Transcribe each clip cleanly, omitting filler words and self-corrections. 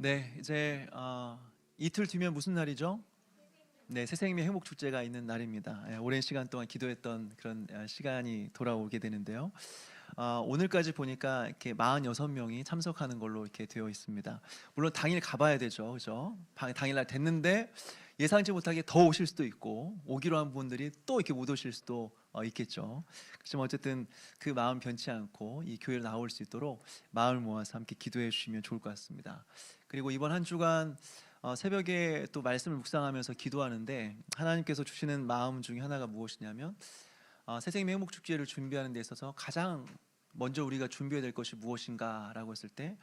네, 이제 이틀 뒤면 무슨 날이죠? 네, 새생명의 행복 축제가 있는 날입니다. 오랜 시간 동안 기도했던 그런 시간이 돌아오게 되는데요. 오늘까지 보니까 이렇게 46명이 참석하는 걸로 이렇게 되어 있습니다. 물론 당일 가봐야 되죠, 그죠? 당일날 됐는데 예상치 못하게 더 오실 수도 있고 오기로 한 분들이 또 이렇게 못 오실 수도 있겠죠. 그렇지만 어쨌든 그 마음 변치 않고 이 교회를 나올 수 있도록 마음을 모아서 함께 기도해 주시면 좋을 것 같습니다. 그리고 이번 한 주간 새벽에 또 말씀을 묵상하면서 기도하는데 하나님께서 주시는 마음 중에 하나가 무엇이냐면 새생명 행복 축제를 준비하는 데 있어서 가장 먼저 우리가 준비해야 될 것이 무엇인가라고 했을 때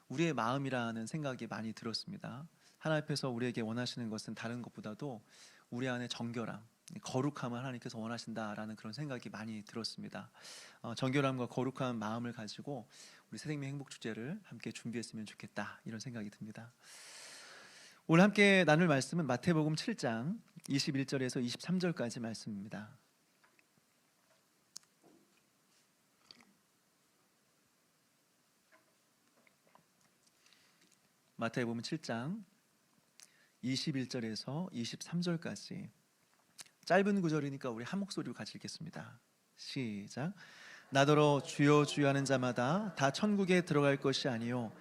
우리의 마음이라는 생각이 많이 들었습니다. 하나님 앞에서 우리에게 원하시는 것은 다른 것보다도 우리 안에 정결함, 거룩함을 하나님께서 원하신다라는 그런 생각이 많이 들었습니다. 정결함과 거룩한 마음을 가지고 우리 새생명 행복 축제를 함께 준비했으면 좋겠다, 이런 생각이 듭니다. 오늘 함께 나눌 말씀은 마태복음 7장 21절에서 23절까지 말씀입니다. 마태복음 7장 21절에서 23절까지 짧은 구절이니까 우리 한 목소리로 같이 읽겠습니다. 시작. 나더러 주여 주여 하는 자마다 다 천국에 들어갈 것이 아니요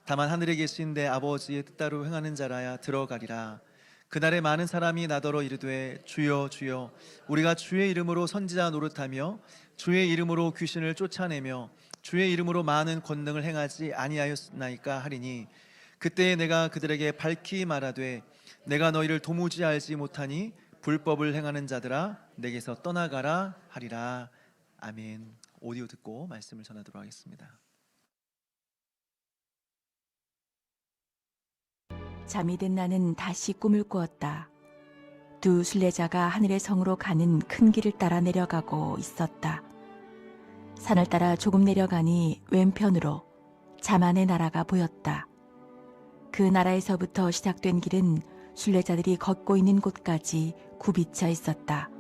다만 하늘에 계신 내 아버지의 뜻대로 행하는 자라야 들어가리라. 그날에 많은 사람이 나더러 이르되 주여 주여 우리가 주의 이름으로 선지자 노릇하며 주의 이름으로 귀신을 쫓아내며 주의 이름으로 많은 권능을 행하지 아니하였나이까 하리니 그때에 내가 그들에게 밝히 말하되 내가 너희를 도무지 알지 못하니 불법을 행하는 자들아 내게서 떠나가라 하리라. 아멘. 오디오 듣고 말씀을 전하도록 하겠습니다. 잠이 든 나는 다시 꿈을 꾸었다. 두 순례자가 하늘의 성으로 가는 큰 길을 따라 내려가고 있었다. 산을 따라 조금 내려가니 왼편으로 자만의 나라가 보였다. 그 나라에서부터 시작된 길은 순례자들이 걷고 있는 곳까지 굽이쳐 있었다.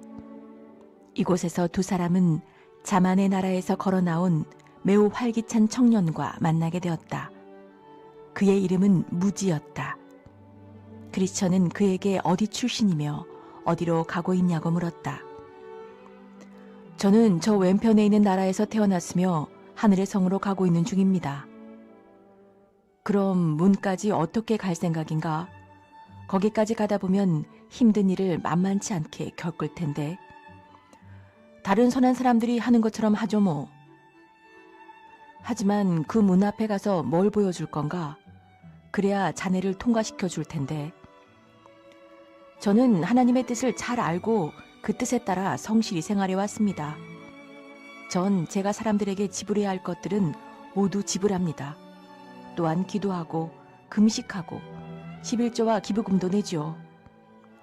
이곳에서 두 사람은 자만의 나라에서 걸어 나온 매우 활기찬 청년과 만나게 되었다. 그의 이름은 무지였다. 크리스천은 그에게 어디 출신이며 어디로 가고 있냐고 물었다. 저는 저 왼편에 있는 나라에서 태어났으며 하늘의 성으로 가고 있는 중입니다. 그럼 문까지 어떻게 갈 생각인가? 거기까지 가다 보면 힘든 일을 만만치 않게 겪을 텐데. 다른 선한 사람들이 하는 것처럼 하죠 뭐. 하지만 그 문 앞에 가서 뭘 보여줄 건가? 그래야 자네를 통과시켜 줄 텐데. 저는 하나님의 뜻을 잘 알고 그 뜻에 따라 성실히 생활해 왔습니다. 전 제가 사람들에게 지불해야 할 것들은 모두 지불합니다. 또한 기도하고 금식하고 11조와 기부금도 내죠.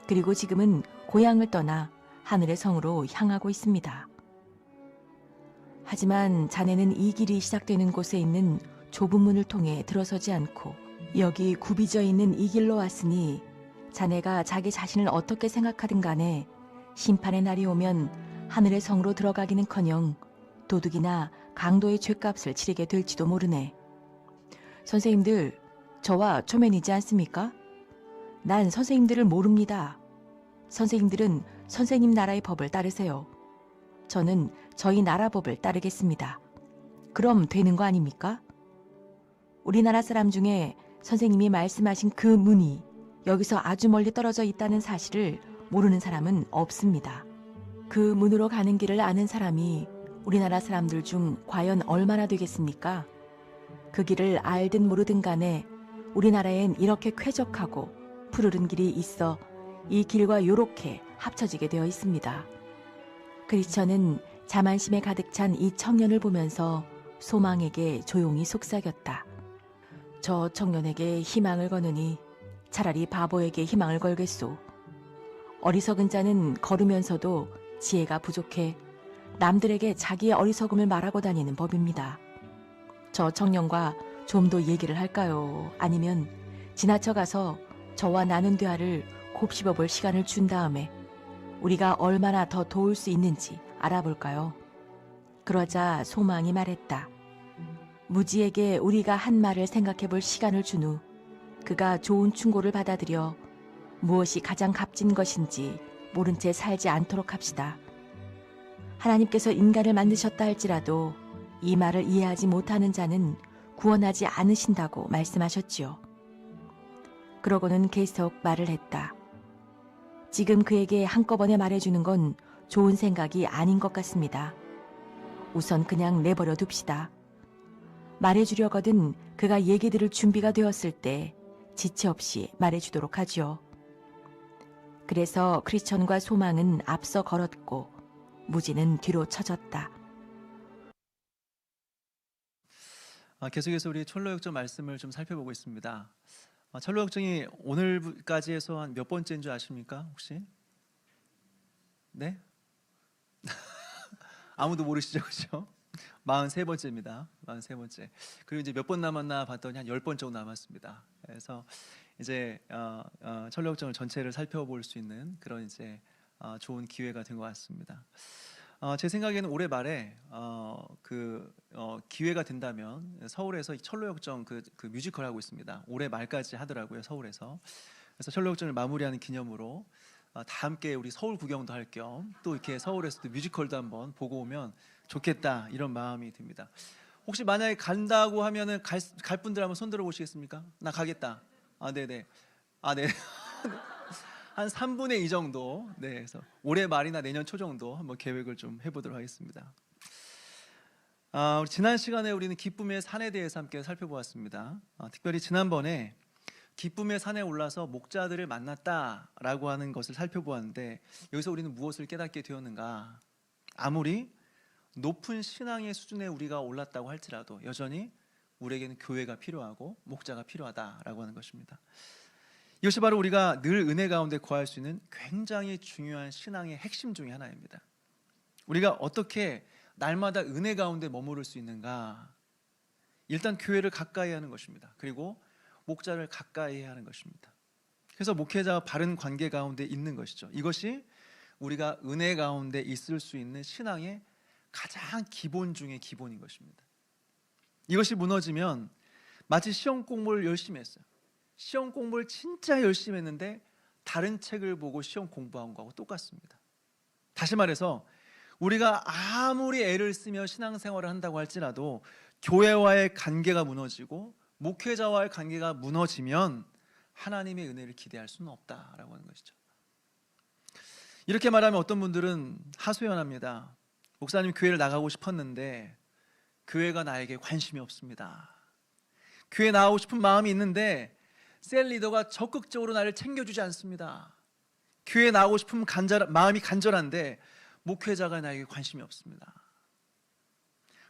그리고 지금은 고향을 떠나 하늘의 성으로 향하고 있습니다. 하지만 자네는 이 길이 시작되는 곳에 있는 좁은 문을 통해 들어서지 않고 여기 굽이져 있는 이 길로 왔으니 자네가 자기 자신을 어떻게 생각하든 간에 심판의 날이 오면 하늘의 성으로 들어가기는커녕 도둑이나 강도의 죗값을 치르게 될지도 모르네. 선생님들, 저와 초면이지 않습니까? 난 선생님들을 모릅니다. 선생님들은 선생님 나라의 법을 따르세요. 저는 저희 나라 법을 따르겠습니다. 그럼 되는 거 아닙니까? 우리나라 사람 중에 선생님이 말씀하신 그 문이 여기서 아주 멀리 떨어져 있다는 사실을 모르는 사람은 없습니다. 그 문으로 가는 길을 아는 사람이 우리나라 사람들 중 과연 얼마나 되겠습니까? 그 길을 알든 모르든 간에 우리나라엔 이렇게 쾌적하고 푸르른 길이 있어 이 길과 요렇게 합쳐지게 되어 있습니다. 크리스천은 자만심에 가득 찬 이 청년을 보면서 소망에게 조용히 속삭였다. 저 청년에게 희망을 거느니 차라리 바보에게 희망을 걸겠소. 어리석은 자는 걸으면서도 지혜가 부족해 남들에게 자기의 어리석음을 말하고 다니는 법입니다. 저 청년과 좀 더 얘기를 할까요? 아니면 지나쳐 가서 저와 나눈 대화를 곱씹어 볼 시간을 준 다음에 우리가 얼마나 더 도울 수 있는지 알아볼까요? 그러자 소망이 말했다. 무지에게 우리가 한 말을 생각해 볼 시간을 준 후 그가 좋은 충고를 받아들여 무엇이 가장 값진 것인지 모른 채 살지 않도록 합시다. 하나님께서 인간을 만드셨다 할지라도 이 말을 이해하지 못하는 자는 구원하지 않으신다고 말씀하셨지요. 그러고는 계속 말을 했다. 지금 그에게 한꺼번에 말해주는 건 좋은 생각이 아닌 것 같습니다. 우선 그냥 내버려 둡시다. 말해주려거든 그가 얘기 들을 준비가 되었을 때 지체 없이 말해주도록 하지요. 그래서 크리스천과 소망은 앞서 걸었고 무지는 뒤로 처졌다. 계속해서 우리 철로역정 말씀을 좀 살펴보고 있습니다. 철로역정이 오늘까지 해서 한 몇 번째인 줄 아십니까? 혹시? 네? 아무도 모르시죠? 그렇죠? 43번째입니다. 43번째. 그리고 이제 몇 번 남았나 봤더니 한 10번 정도 남았습니다. 그래서 이제 철로역정을 전체를 살펴볼 수 있는 그런 이제 좋은 기회가 된 것 같습니다. 제 생각에는 올해 말에 기회가 된다면 서울에서 철로역정 그 뮤지컬 하고 있습니다. 올해 말까지 하더라고요, 서울에서. 그래서 철로역정을 마무리하는 기념으로 다 함께 우리 서울 구경도 할 겸 또 이렇게 서울에서도 뮤지컬도 한번 보고 오면 좋겠다 이런 마음이 듭니다. 혹시 만약에 간다고 하면은 갈 분들 한번 손 들어 보시겠습니까? 나 가겠다. 네네. 네. 한 3분의 2 정도. 네, 그래서 올해 말이나 내년 초 정도 한번 계획을 좀 해보도록 하겠습니다. 지난 시간에 우리는 기쁨의 산에 대해서 함께 살펴보았습니다. 특별히 지난번에 기쁨의 산에 올라서 목자들을 만났다라고 하는 것을 살펴보았는데 여기서 우리는 무엇을 깨닫게 되었는가? 아무리 높은 신앙의 수준에 우리가 올랐다고 할지라도 여전히 우리에게는 교회가 필요하고 목자가 필요하다라고 하는 것입니다. 이것이 바로 우리가 늘 은혜 가운데 거할 수 있는 굉장히 중요한 신앙의 핵심 중에 하나입니다. 우리가 어떻게 날마다 은혜 가운데 머무를 수 있는가? 일단 교회를 가까이 하는 것입니다. 그리고 목자를 가까이 해야 하는 것입니다. 그래서 목회자와 바른 관계 가운데 있는 것이죠. 이것이 우리가 은혜 가운데 있을 수 있는 신앙의 가장 기본 중의 기본인 것입니다. 이것이 무너지면 마치 시험 공부를 열심히 했어요. 시험 공부를 진짜 열심히 했는데 다른 책을 보고 시험 공부한 거하고 똑같습니다. 다시 말해서 우리가 아무리 애를 쓰며 신앙생활을 한다고 할지라도 교회와의 관계가 무너지고 목회자와의 관계가 무너지면 하나님의 은혜를 기대할 수는 없다라고 하는 것이죠. 이렇게 말하면 어떤 분들은 하소연합니다. 목사님, 교회를 나가고 싶었는데 교회가 나에게 관심이 없습니다. 교회 나가고 싶은 마음이 있는데 셀 리더가 적극적으로 나를 챙겨주지 않습니다. 교회 나가고 싶은 마음이 간절한데 목회자가 나에게 관심이 없습니다.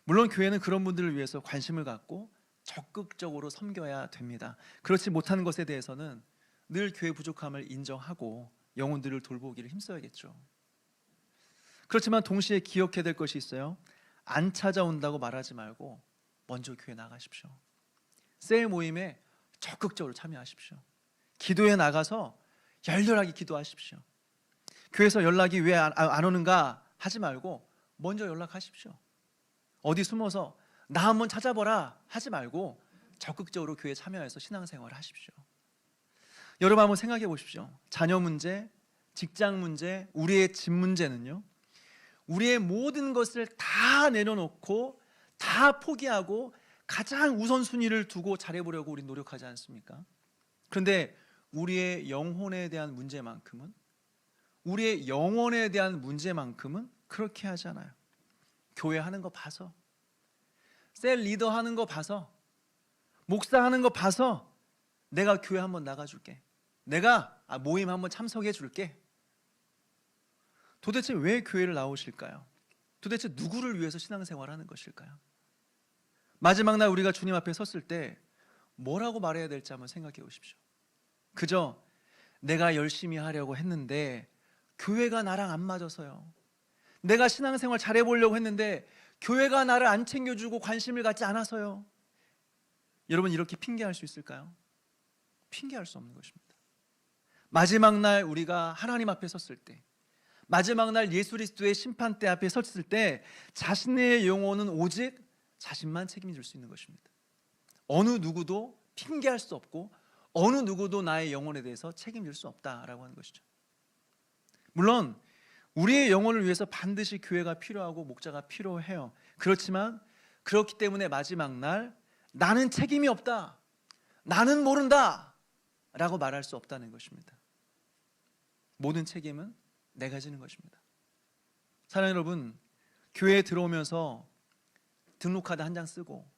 물론 교회는 그런 분들을 위해서 관심을 갖고 적극적으로 섬겨야 됩니다. 그렇지 못한 것에 대해서는 늘 교회 부족함을 인정하고 영혼들을 돌보기를 힘써야겠죠. 그렇지만 동시에 기억해야 될 것이 있어요. 안 찾아온다고 말하지 말고 먼저 교회 나가십시오. 셀 모임에 적극적으로 참여하십시오. 기도에 나가서 열렬하게 기도하십시오. 교회에서 연락이 왜 안 오는가 하지 말고 먼저 연락하십시오. 어디 숨어서 나 한번 찾아보라 하지 말고 적극적으로 교회에 참여해서 신앙생활을 하십시오. 여러분 한번 생각해 보십시오. 자녀 문제, 직장 문제, 우리의 집 문제는요, 우리의 모든 것을 다 내려놓고 다 포기하고 가장 우선순위를 두고 잘해보려고 우리 노력하지 않습니까? 그런데 우리의 영혼에 대한 문제만큼은, 우리의 영혼에 대한 문제만큼은 그렇게 하지 않아요. 교회 하는 거 봐서, 셀 리더 하는 거 봐서, 목사 하는 거 봐서 내가 교회 한번 나가줄게, 내가 모임 한번 참석해 줄게. 도대체 왜 교회를 나오실까요? 도대체 누구를 위해서 신앙생활을 하는 것일까요? 마지막 날 우리가 주님 앞에 섰을 때 뭐라고 말해야 될지 한번 생각해 보십시오. 그저 내가 열심히 하려고 했는데 교회가 나랑 안 맞아서요. 내가 신앙생활 잘해보려고 했는데 교회가 나를 안 챙겨주고 관심을 갖지 않아서요. 여러분, 이렇게 핑계할 수 있을까요? 핑계할 수 없는 것입니다. 마지막 날 우리가 하나님 앞에 섰을 때, 마지막 날 예수 그리스도의 심판대 앞에 섰을 때 자신의 영혼은 오직 자신만 책임질 수 있는 것입니다. 어느 누구도 핑계할 수 없고 어느 누구도 나의 영혼에 대해서 책임질 수 없다라고 하는 것이죠. 물론 우리의 영혼을 위해서 반드시 교회가 필요하고 목자가 필요해요. 그렇지만 그렇기 때문에 마지막 날 나는 책임이 없다, 나는 모른다 라고 말할 수 없다는 것입니다. 모든 책임은 내가 지는 것입니다. 사랑하는 여러분, 교회에 들어오면서 등록카드 한 장 쓰고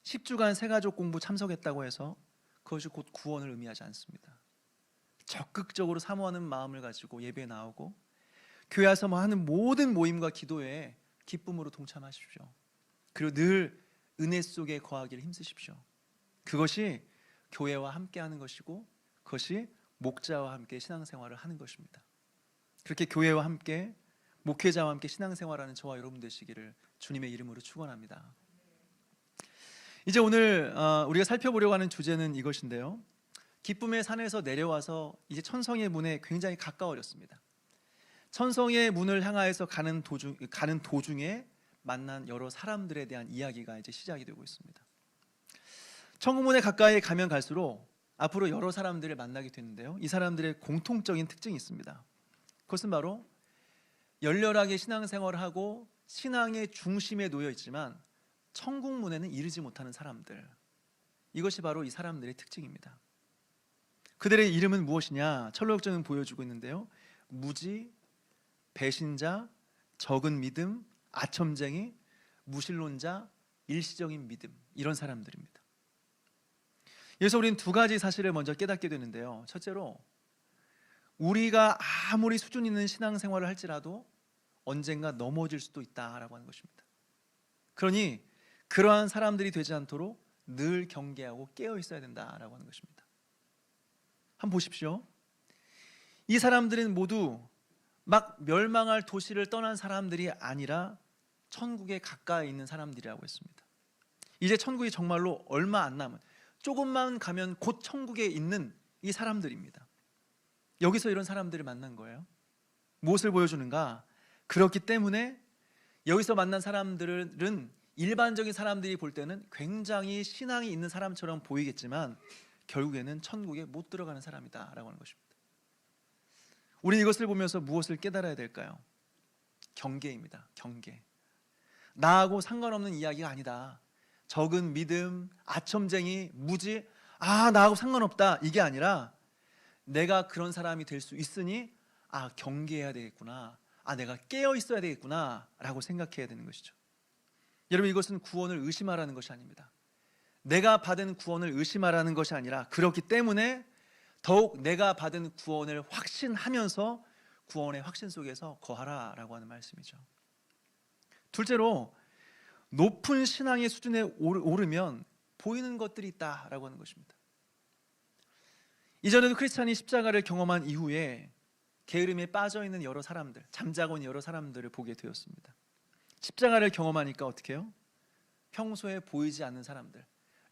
10주간 새가족 공부 참석했다고 해서 그것이 곧 구원을 의미하지 않습니다. 적극적으로 사모하는 마음을 가지고 예배에 나오고 교회 와서 하는 모든 모임과 기도에 기쁨으로 동참하십시오. 그리고 늘 은혜 속에 거하기를 힘쓰십시오. 그것이 교회와 함께하는 것이고 그것이 목자와 함께 신앙생활을 하는 것입니다. 그렇게 교회와 함께 목회자와 함께 신앙생활하는 저와 여러분 되시기를 주님의 이름으로 축원합니다. 이제 오늘 우리가 살펴보려고 하는 주제는 이것인데요, 기쁨의 산에서 내려와서 이제 천성의 문에 굉장히 가까워졌습니다. 천성의 문을 향하여서 가는 도중에 만난 여러 사람들에 대한 이야기가 이제 시작이 되고 있습니다. 천국문에 가까이 가면 갈수록 앞으로 여러 사람들을 만나게 되는데요, 이 사람들의 공통적인 특징이 있습니다. 그것은 바로 열렬하게 신앙생활을 하고 신앙의 중심에 놓여 있지만 천국문에는 이르지 못하는 사람들, 이것이 바로 이 사람들의 특징입니다. 그들의 이름은 무엇이냐? 철로역정은 보여주고 있는데요, 무지, 배신자, 적은 믿음, 아첨쟁이, 무신론자, 일시적인 믿음, 이런 사람들입니다. 여기서 우리는 두 가지 사실을 먼저 깨닫게 되는데요, 첫째로 우리가 아무리 수준 있는 신앙생활을 할지라도 언젠가 넘어질 수도 있다라고 하는 것입니다. 그러니 그러한 사람들이 되지 않도록 늘 경계하고 깨어 있어야 된다라고 하는 것입니다. 한번 보십시오. 이 사람들은 모두 막 멸망할 도시를 떠난 사람들이 아니라 천국에 가까이 있는 사람들이라고 했습니다. 이제 천국이 정말로 얼마 안 남은, 조금만 가면 곧 천국에 있는 이 사람들입니다. 여기서 이런 사람들을 만난 거예요. 무엇을 보여주는가? 그렇기 때문에 여기서 만난 사람들은 일반적인 사람들이 볼 때는 굉장히 신앙이 있는 사람처럼 보이겠지만 결국에는 천국에 못 들어가는 사람이다 라고 하는 것입니다. 우리는 이것을 보면서 무엇을 깨달아야 될까요? 경계입니다. 경계. 나하고 상관없는 이야기가 아니다. 적은 믿음, 아첨쟁이, 무지, 나하고 상관없다, 이게 아니라 내가 그런 사람이 될 수 있으니 경계해야 되겠구나, 내가 깨어 있어야 되겠구나 라고 생각해야 되는 것이죠. 여러분, 이것은 구원을 의심하라는 것이 아닙니다. 내가 받은 구원을 의심하라는 것이 아니라 그렇기 때문에 더욱 내가 받은 구원을 확신하면서 구원의 확신 속에서 거하라라고 하는 말씀이죠. 둘째로, 높은 신앙의 수준에 오르면 보이는 것들이 있다라고 하는 것입니다. 이전에도 크리스찬이 십자가를 경험한 이후에 게으름에 빠져있는 여러 사람들, 잠자고 있는 여러 사람들을 보게 되었습니다. 십자가를 경험하니까 어떻게 해요? 평소에 보이지 않는 사람들,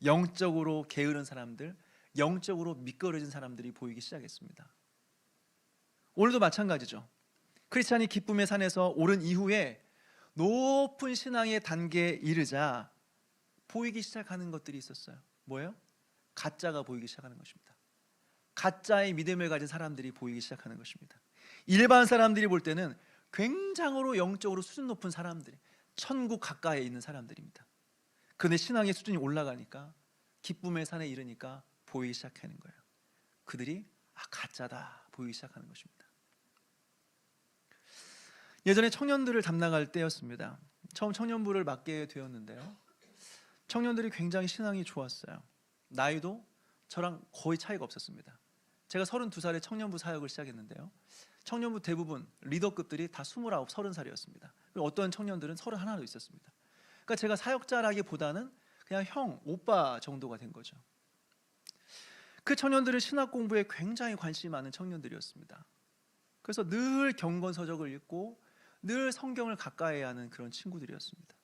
영적으로 게으른 사람들, 영적으로 미끄러진 사람들이 보이기 시작했습니다. 오늘도 마찬가지죠. 크리스찬이 기쁨의 산에서 오른 이후에 높은 신앙의 단계에 이르자 보이기 시작하는 것들이 있었어요. 뭐예요? 가짜가 보이기 시작하는 것입니다. 가짜의 믿음을 가진 사람들이 보이기 시작하는 것입니다. 일반 사람들이 볼 때는 굉장으로 영적으로 수준 높은 사람들이, 천국 가까이에 있는 사람들입니다. 그런데 신앙의 수준이 올라가니까, 기쁨의 산에 이르니까 보이기 시작하는 거예요. 그들이 가짜다 보이기 시작하는 것입니다. 예전에 청년들을 담당할 때였습니다. 처음 청년부를 맡게 되었는데요, 청년들이 굉장히 신앙이 좋았어요. 나이도 저랑 거의 차이가 없었습니다. 제가 32살에 청년부 사역을 시작했는데요, 청년부 대부분 리더급들이 다 29, 30살이었습니다. 그리고 어떤 청년들은 31도 있었습니다. 그러니까 제가 사역자라기보다는 그냥 형, 오빠 정도가 된 거죠. 그 청년들은 신학 공부에 굉장히 관심이 많은 청년들이었습니다. 그래서 늘 경건서적을 읽고 늘 성경을 가까이 하는 그런 친구들이었습니다.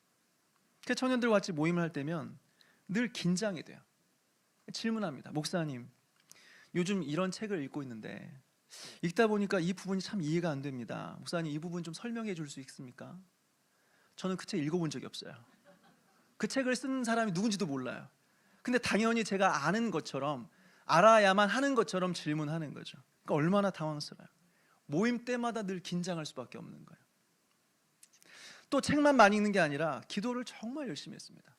그 청년들과 같이 모임을 할 때면 늘 긴장이 돼요. 질문합니다. 목사님, 요즘 이런 책을 읽고 있는데 읽다 보니까 이 부분이 참 이해가 안 됩니다. 목사님, 이 부분 좀 설명해 줄 수 있습니까? 저는 그 책 읽어본 적이 없어요. 그 책을 쓴 사람이 누군지도 몰라요. 근데 당연히 제가 아는 것처럼 알아야만 하는 것처럼 질문하는 거죠. 그러니까 얼마나 당황스러워요. 모임 때마다 늘 긴장할 수밖에 없는 거예요. 또 책만 많이 읽는 게 아니라 기도를 정말 열심히 했습니다.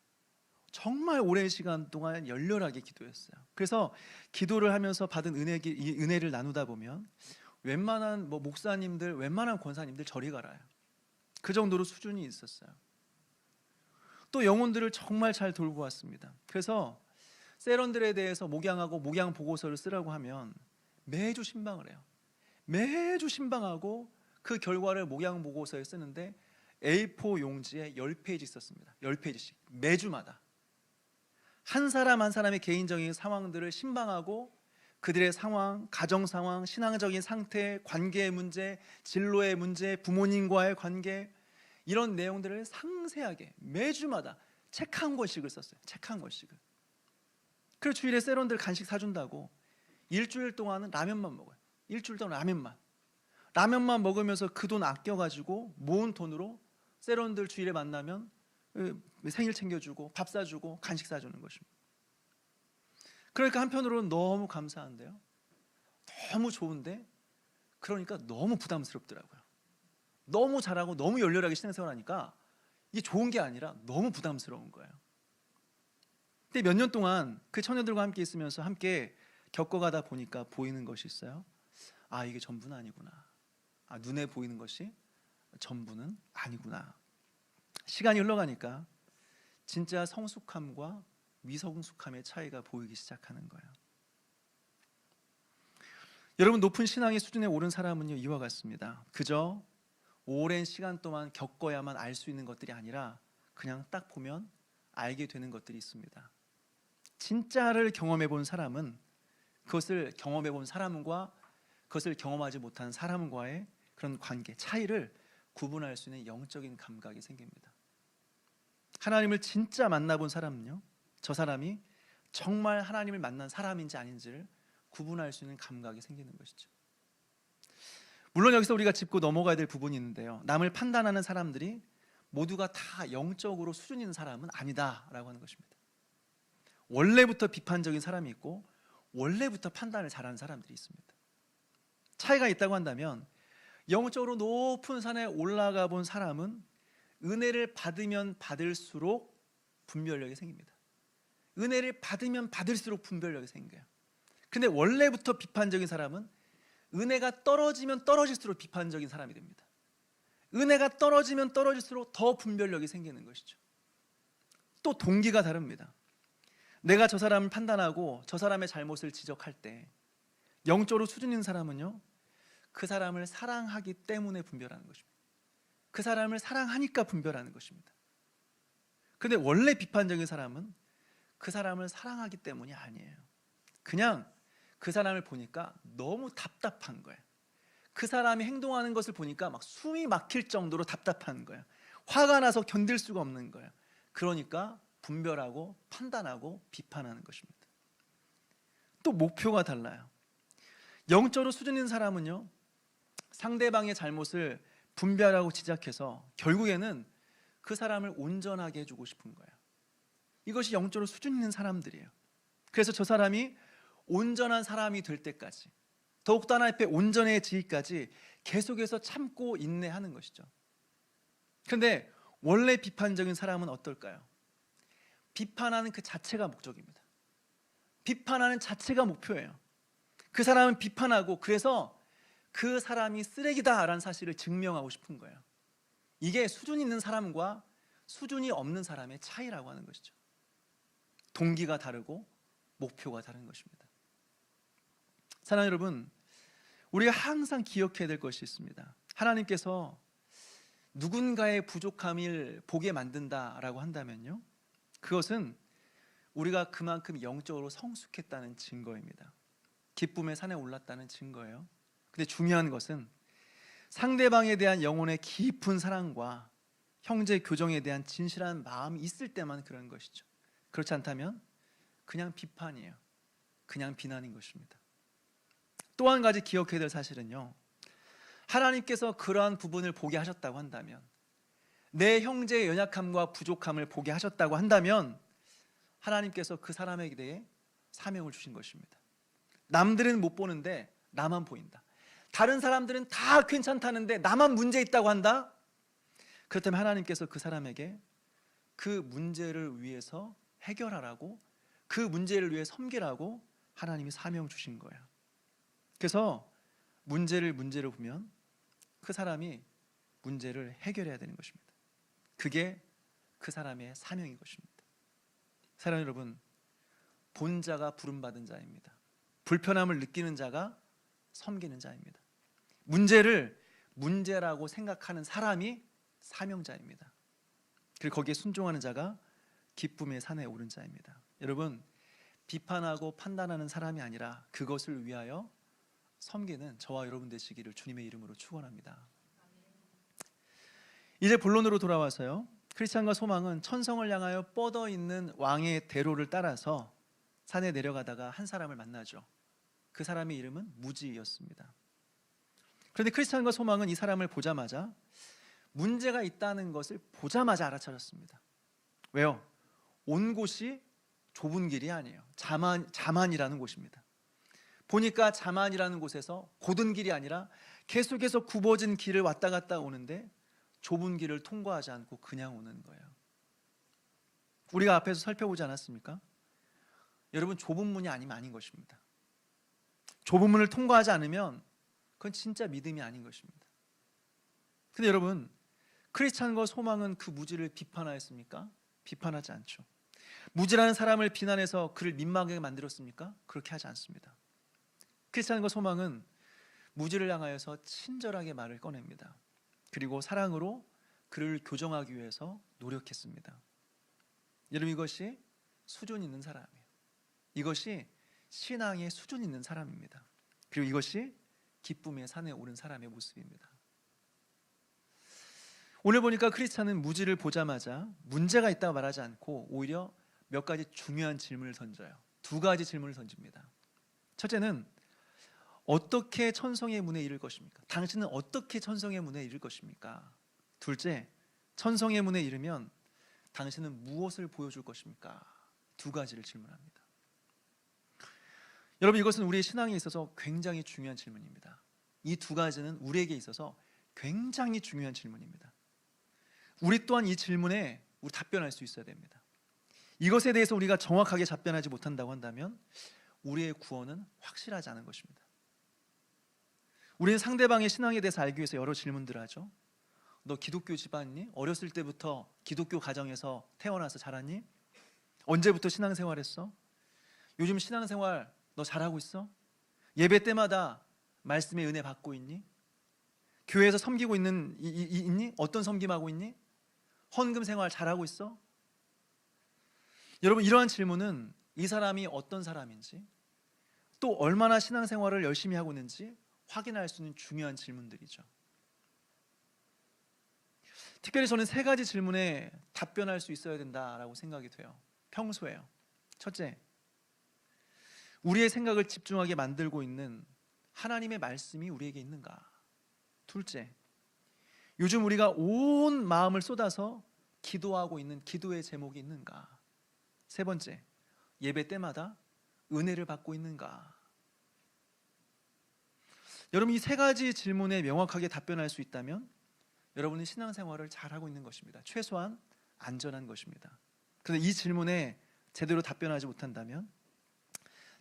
정말 오랜 시간 동안 열렬하게 기도했어요. 그래서 기도를 하면서 받은 은혜를 나누다 보면 웬만한 목사님들, 웬만한 권사님들 저리 가라요. 그 정도로 수준이 있었어요. 또 영혼들을 정말 잘 돌보 왔습니다. 그래서 세런들에 대해서 목양하고 목양 보고서를 쓰라고 하면 매주 신방을 해요. 매주 신방하고 그 결과를 목양 보고서에 쓰는데 A4 용지에 10페이지 썼습니다. 10페이지씩 매주마다 한 사람 한 사람의 개인적인 상황들을 신방하고 그들의 상황, 가정 상황, 신앙적인 상태, 관계의 문제, 진로의 문제, 부모님과의 관계, 이런 내용들을 상세하게 매주마다 책 한 권씩을 썼어요. 책 한 권씩을. 그리고 주일에 세런들 간식 사준다고 일주일 동안은 라면만 먹어요. 일주일 동안 라면만 먹으면서 그 돈 아껴가지고 모은 돈으로 세런들 주일에 만나면 생일 챙겨주고 밥 사주고 간식 사주는 것입니다. 그러니까 한편으로는 너무 감사한데요, 너무 좋은데 그러니까 너무 부담스럽더라고요. 너무 잘하고 너무 열렬하게 신앙생활하니까 이게 좋은 게 아니라 너무 부담스러운 거예요. 근데 몇 년 동안 그 청년들과 함께 있으면서 함께 겪어가다 보니까 보이는 것이 있어요. 아, 이게 전부는 아니구나. 아, 눈에 보이는 것이 전부는 아니구나. 시간이 흘러가니까 진짜 성숙함과 미성숙함의 차이가 보이기 시작하는 거예요. 여러분, 높은 신앙의 수준에 오른 사람은요, 이와 같습니다. 그저 오랜 시간 동안 겪어야만 알 수 있는 것들이 아니라 그냥 딱 보면 알게 되는 것들이 있습니다. 진짜를 경험해 본 사람은 그것을 경험해 본 사람과 그것을 경험하지 못한 사람과의 그런 관계, 차이를 구분할 수 있는 영적인 감각이 생깁니다. 하나님을 진짜 만나본 사람은요, 저 사람이 정말 하나님을 만난 사람인지 아닌지를 구분할 수 있는 감각이 생기는 것이죠. 물론 여기서 우리가 짚고 넘어가야 될 부분이 있는데요, 남을 판단하는 사람들이 모두가 다 영적으로 수준 있는 사람은 아니다라고 하는 것입니다. 원래부터 비판적인 사람이 있고 원래부터 판단을 잘하는 사람들이 있습니다. 차이가 있다고 한다면 영적으로 높은 산에 올라가 본 사람은 은혜를 받으면 받을수록 분별력이 생깁니다. 은혜를 받으면 받을수록 분별력이 생겨요. 근데 원래부터 비판적인 사람은 은혜가 떨어지면 떨어질수록 비판적인 사람이 됩니다. 은혜가 떨어지면 떨어질수록 더 분별력이 생기는 것이죠. 또 동기가 다릅니다. 내가 저 사람을 판단하고 저 사람의 잘못을 지적할 때 영적으로 수준 있는 사람은요, 그 사람을 사랑하기 때문에 분별하는 것입니다. 그 사람을 사랑하니까 분별하는 것입니다. 그런데 원래 비판적인 사람은 그 사람을 사랑하기 때문이 아니에요. 그냥 그 사람을 보니까 너무 답답한 거예요. 그 사람이 행동하는 것을 보니까 막 숨이 막힐 정도로 답답한 거예요. 화가 나서 견딜 수가 없는 거예요. 그러니까 분별하고 판단하고 비판하는 것입니다. 또 목표가 달라요. 영적으로 수준 있는 사람은요, 상대방의 잘못을 분별하고 지적해서 결국에는 그 사람을 온전하게 해주고 싶은 거예요. 이것이 영적으로 수준 있는 사람들이에요. 그래서 저 사람이 온전한 사람이 될 때까지, 더욱더 하나님 앞에 온전해지기까지 계속해서 참고 인내하는 것이죠. 그런데 원래 비판적인 사람은 어떨까요? 비판하는 그 자체가 목적입니다. 비판하는 자체가 목표예요. 그 사람은 비판하고 그래서 그 사람이 쓰레기다라는 사실을 증명하고 싶은 거예요. 이게 수준 있는 사람과 수준이 없는 사람의 차이라고 하는 것이죠. 동기가 다르고 목표가 다른 것입니다. 사랑하는 여러분, 우리가 항상 기억해야 될 것이 있습니다. 하나님께서 누군가의 부족함을 보게 만든다라고 한다면요, 그것은 우리가 그만큼 영적으로 성숙했다는 증거입니다. 기쁨의 산에 올랐다는 증거예요. 근데 중요한 것은 상대방에 대한 영혼의 깊은 사랑과 형제 교정에 대한 진실한 마음이 있을 때만 그런 것이죠. 그렇지 않다면 그냥 비판이에요. 그냥 비난인 것입니다. 또 한 가지 기억해야 될 사실은요, 하나님께서 그러한 부분을 보게 하셨다고 한다면, 내 형제의 연약함과 부족함을 보게 하셨다고 한다면 하나님께서 그 사람에게 대해 사명을 주신 것입니다. 남들은 못 보는데 나만 보인다. 다른 사람들은 다 괜찮다는데 나만 문제 있다고 한다. 그렇다면 하나님께서 그 사람에게 그 문제를 위해서 해결하라고, 그 문제를 위해 섬기라고 하나님이 사명 주신 거예요. 그래서 문제로 보면 그 사람이 문제를 해결해야 되는 것입니다. 그게 그 사람의 사명인 것입니다. 사랑 여러분, 본 자가 부름받은 자입니다. 불편함을 느끼는 자가 섬기는 자입니다. 문제를 문제라고 생각하는 사람이 사명자입니다. 그리고 거기에 순종하는 자가 기쁨의 산에 오른 자입니다. 여러분, 비판하고 판단하는 사람이 아니라 그것을 위하여 섬기는 저와 여러분 되시기를 주님의 이름으로 축원합니다. 이제 본론으로 돌아와서요, 크리스찬과 소망은 천성을 향하여 뻗어 있는 왕의 대로를 따라서 산에 내려가다가 한 사람을 만나죠. 그 사람의 이름은 무지였습니다. 그런데 크리스찬과 소망은 이 사람을 보자마자 문제가 있다는 것을 보자마자 알아차렸습니다. 왜요? 온 곳이 좁은 길이 아니에요. 자만이라는 곳입니다. 보니까 자만이라는 곳에서 곧은 길이 아니라 계속해서 굽어진 길을 왔다 갔다 오는데 좁은 길을 통과하지 않고 그냥 오는 거예요. 우리가 앞에서 살펴보지 않았습니까? 여러분, 좁은 문이 아니면 아닌 것입니다. 좁은 문을 통과하지 않으면 그건 진짜 믿음이 아닌 것입니다. 근데 여러분, 크리스찬과 소망은 그 무지를 비판하였습니까? 비판하지 않죠. 무지라는 사람을 비난해서 그를 민망하게 만들었습니까? 그렇게 하지 않습니다. 크리스찬과 소망은 무지를 향하여서 친절하게 말을 꺼냅니다. 그리고 사랑으로 그를 교정하기 위해서 노력했습니다. 여러분, 이것이 수준 있는 사람이에요. 이것이 신앙의 수준 있는 사람입니다. 그리고 이것이 기쁨의 산에 오른 사람의 모습입니다. 오늘 보니까 크리스찬은 무지를 보자마자 문제가 있다고 말하지 않고 오히려 몇 가지 중요한 질문을 던져요. 두 가지 질문을 던집니다. 첫째는 어떻게 천성의 문에 이를 것입니까? 당신은 어떻게 천성의 문에 이를 것입니까? 둘째, 천성의 문에 이르면 당신은 무엇을 보여줄 것입니까? 두 가지를 질문합니다. 여러분, 이것은 우리의 신앙에 있어서 굉장히 중요한 질문입니다. 이 두 가지는 우리에게 있어서 굉장히 중요한 질문입니다. 우리 또한 이 질문에 우리 답변할 수 있어야 됩니다. 이것에 대해서 우리가 정확하게 답변하지 못한다고 한다면 우리의 구원은 확실하지 않은 것입니다. 우리는 상대방의 신앙에 대해서 알기 위해서 여러 질문들을 하죠. 너 기독교 집안이니? 어렸을 때부터 기독교 가정에서 태어나서 자랐니? 언제부터 신앙생활했어? 요즘 신앙생활 너 잘하고 있어? 예배 때마다 말씀의 은혜 받고 있니? 교회에서 섬기고 있니? 어떤 섬김하고 있니? 헌금 생활 잘하고 있어? 여러분, 이러한 질문은 이 사람이 어떤 사람인지, 또 얼마나 신앙생활을 열심히 하고 있는지 확인할 수 있는 중요한 질문들이죠. 특별히 저는 세 가지 질문에 답변할 수 있어야 된다라고 생각이 돼요. 평소에요. 첫째, 우리의 생각을 집중하게 만들고 있는 하나님의 말씀이 우리에게 있는가? 둘째, 요즘 우리가 온 마음을 쏟아서 기도하고 있는 기도의 제목이 있는가? 세 번째, 예배 때마다 은혜를 받고 있는가? 여러분, 이 세 가지 질문에 명확하게 답변할 수 있다면 여러분은 신앙생활을 잘하고 있는 것입니다. 최소한 안전한 것입니다. 그런데 이 질문에 제대로 답변하지 못한다면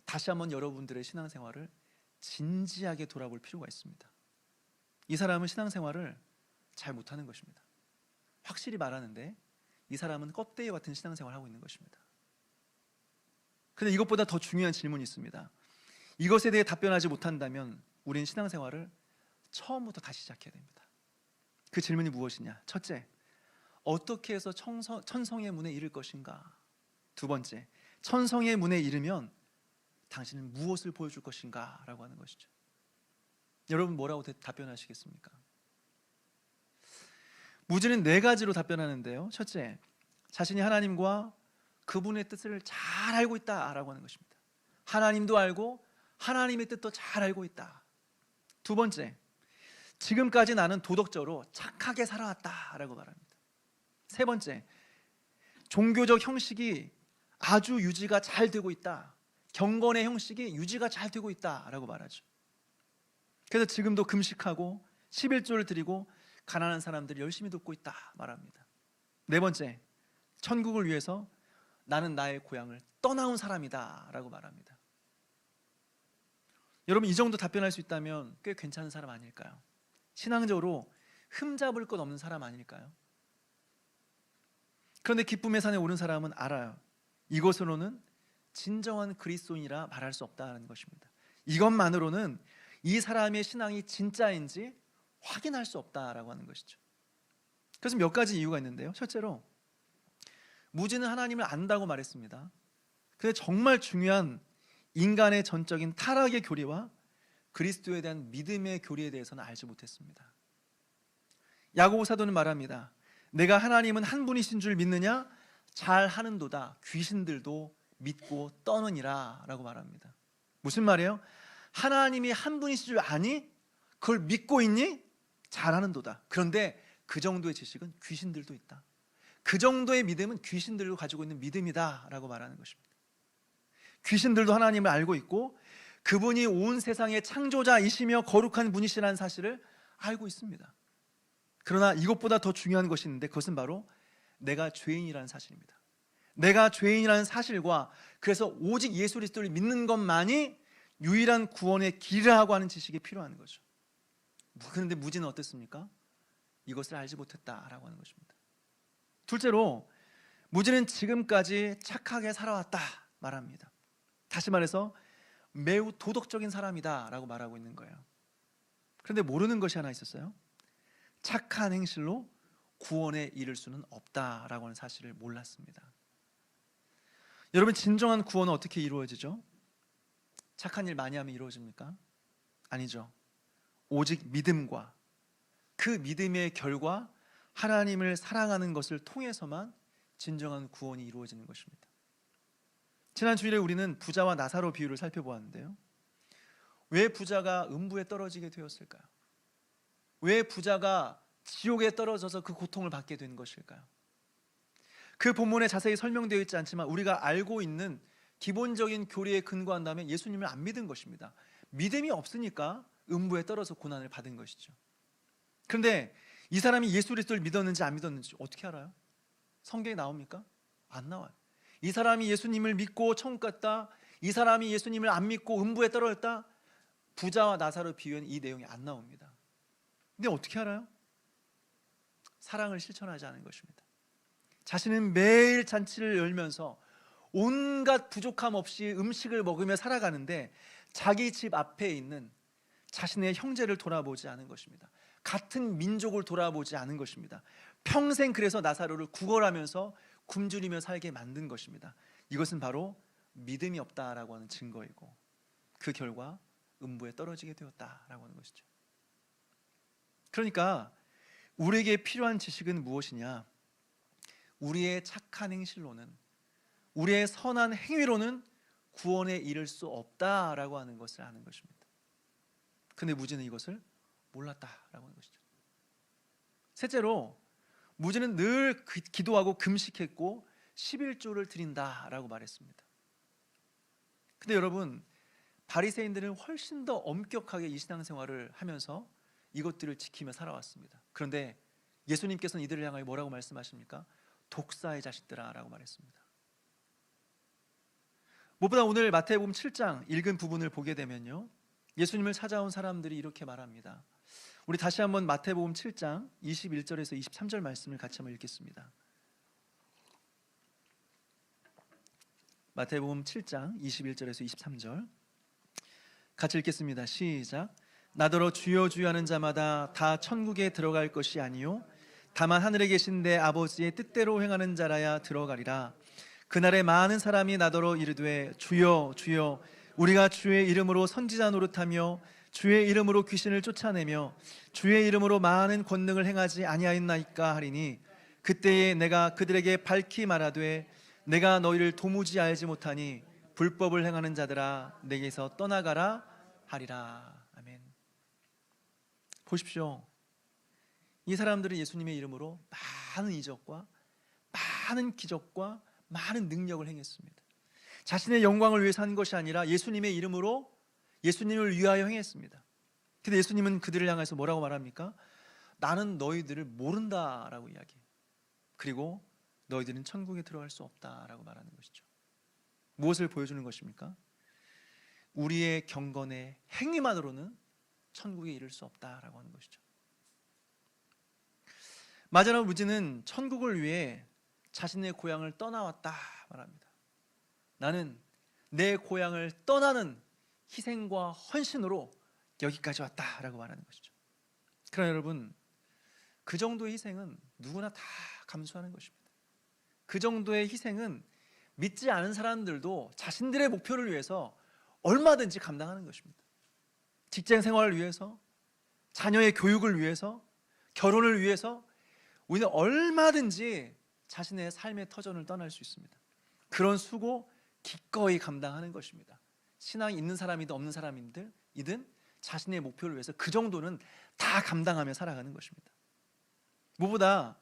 다시 한번 여러분들의 신앙생활을 진지하게 돌아볼 필요가 있습니다. 이 사람은 신앙생활을 잘 못하는 것입니다. 확실히 말하는데 이 사람은 껍데기 같은 신앙생활을 하고 있는 것입니다. 그런데 이것보다 더 중요한 질문이 있습니다. 이것에 대해 답변하지 못한다면 우리는 신앙생활을 처음부터 다시 시작해야 됩니다. 그 질문이 무엇이냐? 첫째, 어떻게 해서 천성의 문에 이를 것인가? 두 번째, 천성의 문에 이르면 당신은 무엇을 보여줄 것인가? 라고 하는 것이죠. 여러분, 뭐라고 답변하시겠습니까? 무지는 네 가지로 답변하는데요. 첫째, 자신이 하나님과 그분의 뜻을 잘 알고 있다라고 하는 것입니다. 하나님도 알고 하나님의 뜻도 잘 알고 있다. 두 번째, 지금까지 나는 도덕적으로 착하게 살아왔다라고 말합니다. 세 번째, 종교적 형식이 아주 유지가 잘 되고 있다. 경건의 형식이 유지가 잘 되고 있다라고 말하죠. 그래서 지금도 금식하고 11조를 드리고 가난한 사람들이 열심히 돕고 있다 말합니다. 네 번째, 천국을 위해서 나는 나의 고향을 떠나온 사람이다 라고 말합니다. 여러분, 이 정도 답변할 수 있다면 꽤 괜찮은 사람 아닐까요? 신앙적으로 흠잡을 것 없는 사람 아닐까요? 그런데 기쁨의 산에 오른 사람은 알아요. 이것으로는 진정한 그리스도인이라 말할 수 없다는 것입니다. 이것만으로는 이 사람의 신앙이 진짜인지 확인할 수 없다라고 하는 것이죠. 그래서 몇 가지 이유가 있는데요. 첫째로, 무지는 하나님을 안다고 말했습니다. 근데 정말 중요한 인간의 전적인 타락의 교리와 그리스도에 대한 믿음의 교리에 대해서는 알지 못했습니다. 야고보 사도는 말합니다. 내가 하나님은 한 분이신 줄 믿느냐? 잘 하는도다. 귀신들도 믿고 떠느니라 라고 말합니다. 무슨 말이에요? 하나님이 한 분이신 줄 아니? 그걸 믿고 있니? 잘 하는도다. 그런데 그 정도의 지식은 귀신들도 있다. 그 정도의 믿음은 귀신들도 가지고 있는 믿음이다 라고 말하는 것입니다. 귀신들도 하나님을 알고 있고 그분이 온 세상의 창조자이시며 거룩한 분이시라는 사실을 알고 있습니다. 그러나 이것보다 더 중요한 것이 있는데 그것은 바로 내가 죄인이라는 사실입니다. 내가 죄인이라는 사실과 그래서 오직 예수 그리스도를 믿는 것만이 유일한 구원의 길이라고 하는 지식이 필요한 거죠. 그런데 무지는 어땠습니까? 이것을 알지 못했다라고 하는 것입니다. 둘째로, 무지는 지금까지 착하게 살아왔다 말합니다. 다시 말해서 매우 도덕적인 사람이다 라고 말하고 있는 거예요. 그런데 모르는 것이 하나 있었어요. 착한 행실로 구원에 이를 수는 없다라고 하는 사실을 몰랐습니다. 여러분, 진정한 구원은 어떻게 이루어지죠? 착한 일 많이 하면 이루어집니까? 아니죠. 오직 믿음과 그 믿음의 결과 하나님을 사랑하는 것을 통해서만 진정한 구원이 이루어지는 것입니다. 지난 주일에 우리는 부자와 나사로 비유를 살펴보았는데요. 왜 부자가 음부에 떨어지게 되었을까요? 왜 부자가 지옥에 떨어져서 그 고통을 받게 된 것일까요? 그 본문에 자세히 설명되어 있지 않지만 우리가 알고 있는 기본적인 교리에 근거한다면 예수님을 안 믿은 것입니다. 믿음이 없으니까 음부에 떨어져 고난을 받은 것이죠. 그런데 이 사람이 예수 그리스도를 믿었는지 안 믿었는지 어떻게 알아요? 성경에 나옵니까? 안 나와요. 이 사람이 예수님을 믿고 천국 갔다, 이 사람이 예수님을 안 믿고 음부에 떨어졌다, 부자와 나사로 비유한 이 내용이 안 나옵니다. 근데 어떻게 알아요? 사랑을 실천하지 않은 것입니다. 자신은 매일 잔치를 열면서 온갖 부족함 없이 음식을 먹으며 살아가는데 자기 집 앞에 있는 자신의 형제를 돌아보지 않은 것입니다. 같은 민족을 돌아보지 않은 것입니다. 평생 그래서 나사로를 구걸하면서 굶주리며 살게 만든 것입니다. 이것은 바로 믿음이 없다라고 하는 증거이고 그 결과 음부에 떨어지게 되었다라고 하는 것이죠. 그러니까 우리에게 필요한 지식은 무엇이냐? 우리의 착한 행실로는, 우리의 선한 행위로는 구원에 이를 수 없다라고 하는 것을 아는 것입니다. 근데 무지는 이것을 몰랐다라고 하는 것이죠. 셋째로, 무지는 늘 기도하고 금식했고 11조를 드린다라고 말했습니다. 근데 여러분, 바리새인들은 훨씬 더 엄격하게 이 신앙생활을 하면서 이것들을 지키며 살아왔습니다. 그런데 예수님께서는 이들을 향하여 뭐라고 말씀하십니까? 독사의 자식들아 라고 말했습니다. 무엇보다 오늘 마태복음 7장 읽은 부분을 보게 되면요, 예수님을 찾아온 사람들이 이렇게 말합니다. 우리 다시 한번 마태복음 7장 21절에서 23절 말씀을 같이 한번 읽겠습니다. 마태복음 7장 21절에서 23절 같이 읽겠습니다. 시작. 나더러 주여 주여 하는 자마다 다 천국에 들어갈 것이 아니요 다만 하늘에 계신 내 아버지의 뜻대로 행하는 자라야 들어가리라. 그날에 많은 사람이 나더러 이르되 주여 주여 우리가 주의 이름으로 선지자 노릇하며 주의 이름으로 귀신을 쫓아내며 주의 이름으로 많은 권능을 행하지 아니하였나이까 하리니 그때에 내가 그들에게 밝히 말하되 내가 너희를 도무지 알지 못하니 불법을 행하는 자들아 내게서 떠나가라 하리라. 아멘. 보십시오. 이 사람들은 예수님의 이름으로 많은 이적과 많은 기적과 많은 능력을 행했습니다. 자신의 영광을 위해서 한 것이 아니라 예수님의 이름으로 예수님을 위하여 행했습니다. 근데 예수님은 그들을 향해서 뭐라고 말합니까? 나는 너희들을 모른다라고 이야기해요. 그리고 너희들은 천국에 들어갈 수 없다라고 말하는 것이죠. 무엇을 보여주는 것입니까? 우리의 경건의 행위만으로는 천국에 이를 수 없다라고 하는 것이죠. 마자나 무지는 천국을 위해 자신의 고향을 떠나왔다 말합니다. 나는 내 고향을 떠나는 희생과 헌신으로 여기까지 왔다라고 말하는 것이죠. 그러나 여러분, 그 정도의 희생은 누구나 다 감수하는 것입니다. 그 정도의 희생은 믿지 않은 사람들도 자신들의 목표를 위해서 얼마든지 감당하는 것입니다. 직장 생활을 위해서, 자녀의 교육을 위해서, 결혼을 위해서 우리는 얼마든지 자신의 삶의 터전을 떠날 수 있습니다. 그런 수고 기꺼이 감당하는 것입니다. 신앙이 있는 사람이든 없는 사람이든 자신의 목표를 위해서 그 정도는 다 감당하며 살아가는 것입니다. 무보다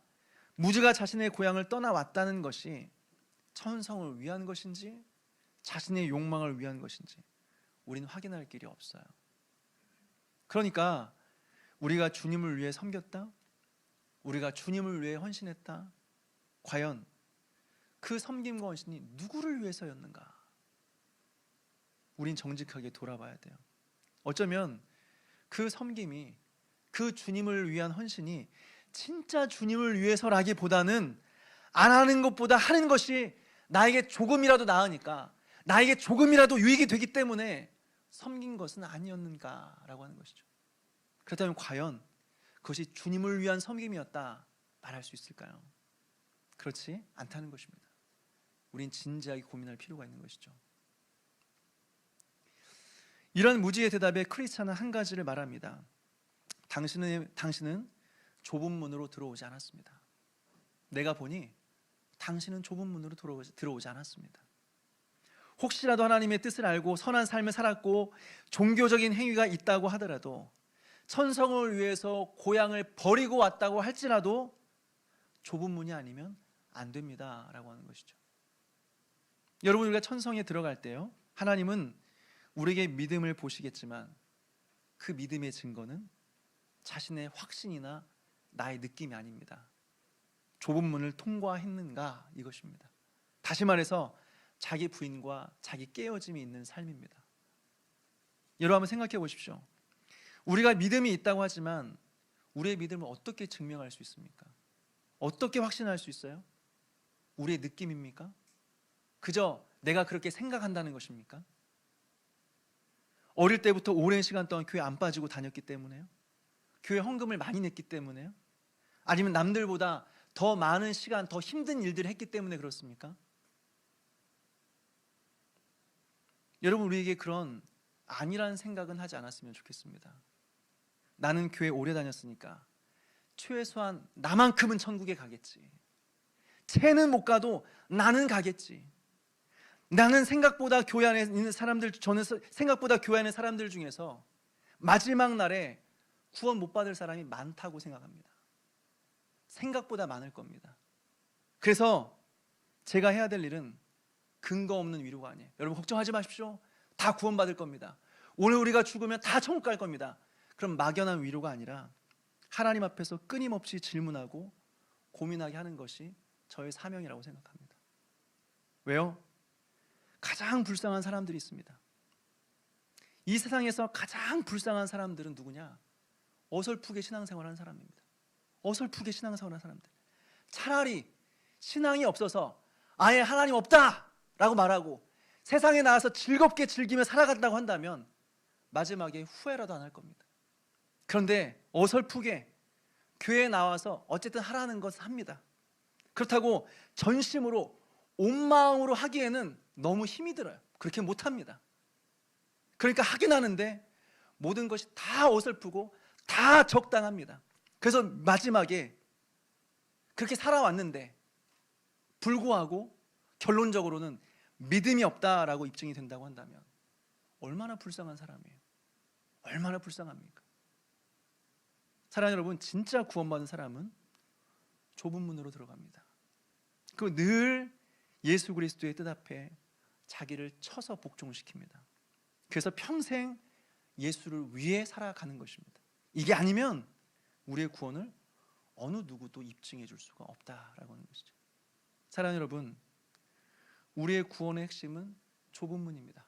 무지가 자신의 고향을 떠나왔다는 것이 천성을 위한 것인지 자신의 욕망을 위한 것인지 우리는 확인할 길이 없어요. 그러니까 우리가 주님을 위해 섬겼다, 우리가 주님을 위해 헌신했다, 과연 그 섬김과 헌신이 누구를 위해서였는가? 우린 정직하게 돌아봐야 돼요. 어쩌면 그 섬김이, 그 주님을 위한 헌신이 진짜 주님을 위해서라기보다는 안 하는 것보다 하는 것이 나에게 조금이라도 나으니까, 나에게 조금이라도 유익이 되기 때문에 섬긴 것은 아니었는가라고 하는 것이죠. 그렇다면 과연 그것이 주님을 위한 섬김이었다 말할 수 있을까요? 그렇지 않다는 것입니다. 우린 진지하게 고민할 필요가 있는 것이죠. 이런 무지의 대답에 크리스찬은 한 가지를 말합니다. 당신은 좁은 문으로 들어오지 않았습니다. 내가 보니 당신은 좁은 문으로 들어오지 않았습니다. 혹시라도 하나님의 뜻을 알고 선한 삶을 살았고 종교적인 행위가 있다고 하더라도, 천성을 위해서 고향을 버리고 왔다고 할지라도 좁은 문이 아니면 안 됩니다 라고 하는 것이죠. 여러분, 우리가 천성에 들어갈 때요, 하나님은 우리에게 믿음을 보시겠지만 그 믿음의 증거는 자신의 확신이나 나의 느낌이 아닙니다. 좁은 문을 통과했는가, 이것입니다. 다시 말해서 자기 부인과 자기 깨어짐이 있는 삶입니다. 여러분 한번 생각해 보십시오. 우리가 믿음이 있다고 하지만 우리의 믿음을 어떻게 증명할 수 있습니까? 어떻게 확신할 수 있어요? 우리의 느낌입니까? 그저 내가 그렇게 생각한다는 것입니까? 어릴 때부터 오랜 시간 동안 교회 안 빠지고 다녔기 때문에요? 교회 헌금을 많이 냈기 때문에요? 아니면 남들보다 더 많은 시간, 더 힘든 일들을 했기 때문에 그렇습니까? 여러분, 우리에게 그런 아니라는 생각은 하지 않았으면 좋겠습니다. 나는 교회 오래 다녔으니까 최소한 나만큼은 천국에 가겠지. 채는 못 가도 나는 가겠지. 나는 생각보다 교회 안에 있는 사람들, 저는 생각보다 교회 안에 사람들 중에서 마지막 날에 구원 못 받을 사람이 많다고 생각합니다. 생각보다 많을 겁니다. 그래서 제가 해야 될 일은 근거 없는 위로가 아니에요. 여러분 걱정하지 마십시오. 다 구원 받을 겁니다. 오늘 우리가 죽으면 다 천국 갈 겁니다. 그럼 막연한 위로가 아니라 하나님 앞에서 끊임없이 질문하고 고민하게 하는 것이 저의 사명이라고 생각합니다. 왜요? 가장 불쌍한 사람들이 있습니다. 이 세상에서 가장 불쌍한 사람들은 누구냐? 어설프게 신앙생활하는 사람입니다. 어설프게 신앙생활하는 사람들. 차라리 신앙이 없어서 아예 하나님 없다라고 말하고 세상에 나와서 즐겁게 즐기며 살아간다고 한다면 마지막에 후회라도 안 할 겁니다. 그런데 어설프게 교회에 나와서 어쨌든 하라는 것을 합니다. 그렇다고 전심으로 온 마음으로 하기에는 너무 힘이 들어요. 그렇게 못합니다. 그러니까 하긴 하는데 모든 것이 다 어설프고 다 적당합니다. 그래서 마지막에 그렇게 살아왔는데 불구하고 결론적으로는 믿음이 없다라고 입증이 된다고 한다면 얼마나 불쌍한 사람이에요. 얼마나 불쌍합니까? 사랑하는 여러분, 진짜 구원받은 사람은 좁은 문으로 들어갑니다. 그리고 늘 예수 그리스도의 뜻 앞에 자기를 쳐서 복종시킵니다. 그래서 평생 예수를 위해 살아가는 것입니다. 이게 아니면 우리의 구원을 어느 누구도 입증해 줄 수가 없다라고 하는 것이죠. 사랑하는 여러분, 우리의 구원의 핵심은 좁은 문입니다.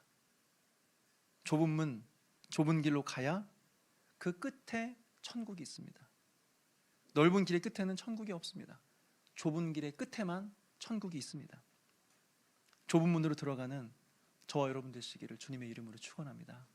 좁은 문, 좁은 길로 가야 그 끝에 천국이 있습니다. 넓은 길의 끝에는 천국이 없습니다. 좁은 길의 끝에만 천국이 있습니다. 좁은 문으로 들어가는 저와 여러분 되시기를 주님의 이름으로 축원합니다.